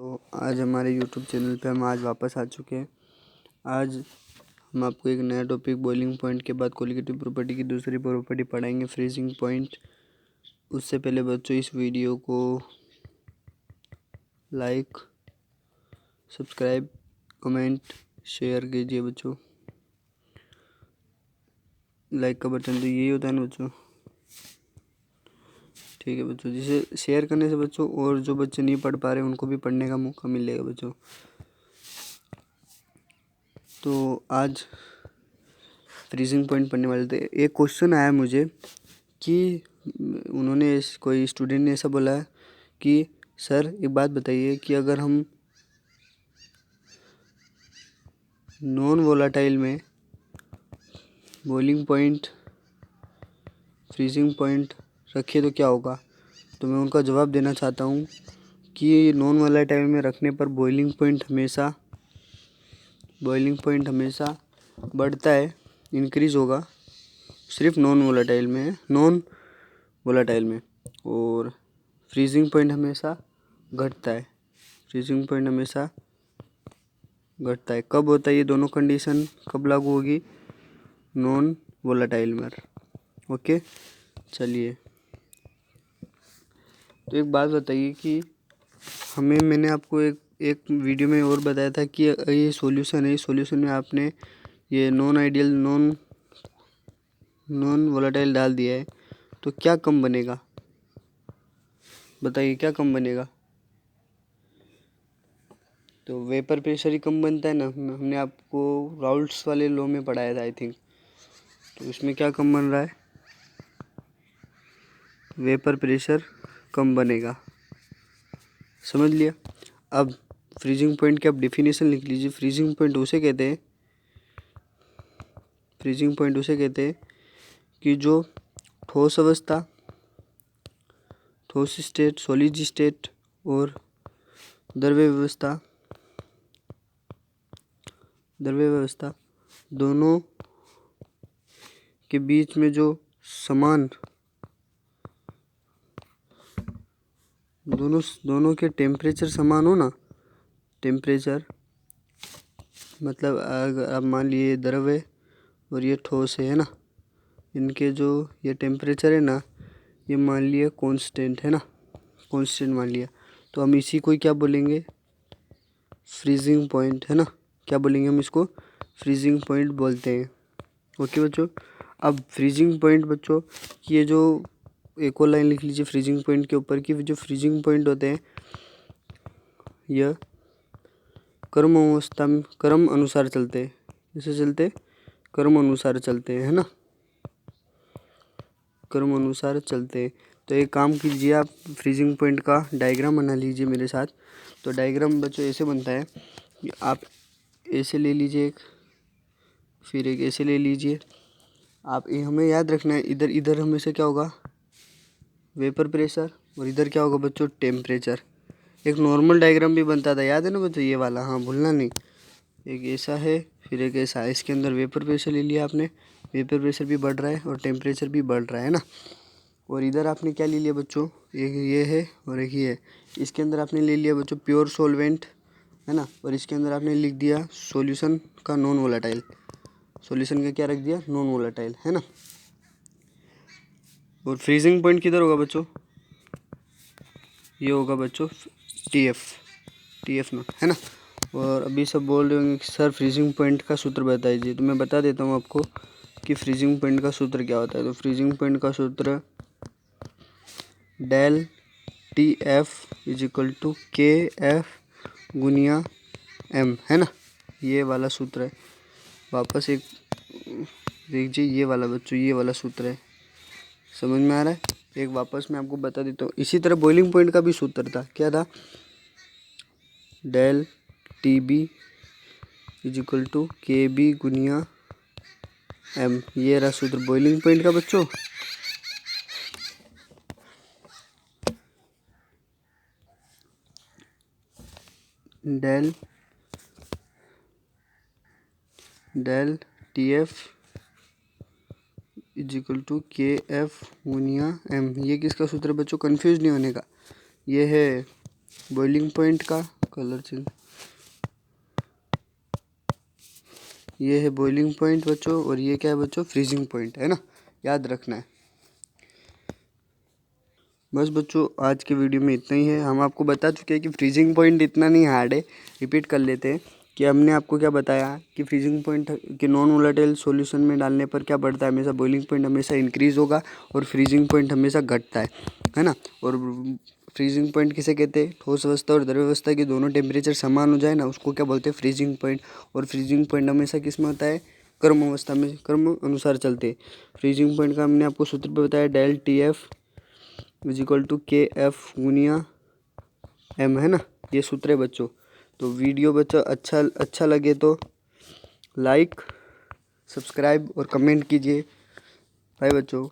तो आज हमारे YouTube चैनल पे हम आज वापस आ चुके हैं। आज हम आपको एक नया टॉपिक बॉइलिंग पॉइंट के बाद कोलिगेटिव प्रॉपर्टी की दूसरी प्रॉपर्टी पढ़ाएंगे, फ्रीजिंग पॉइंट। उससे पहले बच्चों इस वीडियो को लाइक, सब्सक्राइब, कमेंट, शेयर कीजिए बच्चों। लाइक का बटन तो यही होता है ना बच्चों, ठीक है बच्चों। जिसे शेयर करने से बच्चों और जो बच्चे नहीं पढ़ पा रहे उनको भी पढ़ने का मौका मिलेगा बच्चों। तो आज फ्रीजिंग पॉइंट पढ़ने वाले थे। एक क्वेश्चन आया मुझे कि उन्होंने कोई स्टूडेंट ने ऐसा बोला है कि सर एक बात बताइए कि अगर हम नॉन वोलाटाइल में बॉइलिंग पॉइंट, फ्रीजिंग पॉइंट रखे तो क्या होगा। तो मैं उनका जवाब देना चाहता हूँ कि नॉन वोलाटाइल में रखने पर बॉइलिंग पॉइंट हमेशा बढ़ता है, इंक्रीज़ होगा। सिर्फ नॉन वोलाटाइल में और फ्रीजिंग पॉइंट हमेशा घटता है। कब होता है ये दोनों कंडीशन, कब लागू होगी? नॉन वोलाटाइल में। ओके, चलिए। तो एक बात बताइए कि मैंने आपको एक वीडियो में और बताया था कि ये सॉल्यूशन है। इस सॉल्यूशन में आपने ये नॉन वोलाटाइल डाल दिया है, तो क्या कम बनेगा? बताइए क्या कम बनेगा? तो वेपर प्रेशर ही कम बनता है ना। हमने आपको राउल्ट्स वाले लॉ में पढ़ाया था आई थिंक। तो इसमें क्या कम बन रहा है? वेपर प्रेशर कम बनेगा। समझ लिया। अब फ्रीजिंग पॉइंट की आप डेफिनेशन लिख लीजिए। फ्रीजिंग पॉइंट उसे कहते हैं कि जो ठोस अवस्था, ठोस स्टेट, सॉलिड स्टेट और द्रव्य व्यवस्था दोनों के बीच में जो समान, दोनों के टेम्परेचर समान हो ना। टेम्परेचर मतलब अगर आप मान लिए द्रव्य और ये ठोस है ना, इनके जो ये टेम्परेचर है ना, ये मान लिया कांस्टेंट है ना, कांस्टेंट मान लिया। तो हम इसी को क्या बोलेंगे? फ्रीजिंग पॉइंट है ना। क्या बोलेंगे हम इसको? फ्रीजिंग पॉइंट बोलते हैं। ओके बच्चों। अब फ्रीजिंग पॉइंट बच्चों की ये जो एक और लाइन लिख लीजिए फ्रीजिंग पॉइंट के ऊपर की। जो फ्रीजिंग पॉइंट होते हैं यह क्रम अनुसार चलते हैं। जैसे चलते क्रम अनुसार चलते हैं, है ना, क्रम अनुसार चलते हैं। तो एक काम कीजिए, आप फ्रीजिंग पॉइंट का डायग्राम बना लीजिए मेरे साथ। तो डायग्राम बच्चों ऐसे बनता है कि आप ऐसे ले लीजिए एक, फिर एक ऐसे ले लीजिए। आप हमें याद रखना है इधर हमेशा क्या होगा? वेपर प्रेशर, और इधर क्या होगा बच्चों? टेम्परेचर। एक नॉर्मल डायग्राम भी बनता था, याद है ना बच्चों? ये वाला, हाँ भूलना नहीं। एक ऐसा है, फिर एक ऐसा है। इसके अंदर वेपर प्रेशर ले लिया आपने, वेपर प्रेशर भी बढ़ रहा है और टेम्परेचर भी बढ़ रहा है ना। और इधर आपने क्या ले लिया बच्चों? एक ये है और एक ये है। इसके अंदर आपने ले लिया बच्चों प्योर सॉल्वेंट, है ना। और इसके अंदर आपने लिख दिया सॉल्यूशन का नॉन वोलेटाइल। सॉल्यूशन का क्या रख दिया? नॉन वोलेटाइल, है ना। और फ्रीजिंग पॉइंट किधर होगा बच्चों? ये होगा बच्चों टीएफ में, है ना। और अभी सब बोल रहे होंगे कि सर फ्रीजिंग पॉइंट का सूत्र बता दीजिए। तो मैं बता देता हूँ आपको कि फ्रीजिंग पॉइंट का सूत्र क्या होता है। तो फ्रीजिंग पॉइंट का सूत्र del T F is equal to K F गुनिया एम, है ना। ये वाला सूत्र है। वापस एक देखिए, ये वाला बच्चों, ये वाला सूत्र है। समझ में आ रहा है? एक वापस मैं आपको बता देता हूँ। इसी तरह बॉइलिंग पॉइंट का भी सूत्र था। क्या था? Del T B is equal to K B गुनिया एम। ये रहा सूत्र बॉइलिंग पॉइंट का बच्चों। Del T F is equal to K F गुनिया एम। ये किसका सूत्र है बच्चों? कंफ्यूज नहीं होने का। ये है बॉइलिंग पॉइंट का कलर चेंज, ये है बॉइलिंग पॉइंट बच्चों, और ये क्या है बच्चों, फ्रीजिंग पॉइंट है ना, याद रखना है। बस बच्चों आज के वीडियो में इतना ही है। हम आपको बता चुके हैं कि फ्रीजिंग पॉइंट इतना नहीं हार्ड है। रिपीट कर लेते हैं कि हमने आपको क्या बताया कि फ्रीजिंग पॉइंट के नॉन वोलेटाइल सॉल्यूशन में डालने पर क्या बढ़ता है, हमेशा बॉइलिंग पॉइंट हमेशा इंक्रीज होगा और फ्रीजिंग पॉइंट हमेशा घटता है ना। और फ्रीजिंग पॉइंट किसे कहते हैं, ठोस अवस्था और द्रव अवस्था की दोनों टेम्परेचर समान हो जाए ना, उसको क्या बोलते हैं, फ्रीजिंग पॉइंट। और फ्रीजिंग पॉइंट हमेशा किस में होता है, गर्म अवस्था में, क्रम अनुसार चलते। फ्रीजिंग पॉइंट का हमने आपको सूत्र पे बताया, del TF is equal to KF गुनिया M, है ना, ये सूत्र है बच्चों। तो वीडियो बच्चों अच्छा लगे तो लाइक, सब्सक्राइब और कमेंट कीजिए। बाय बच्चों।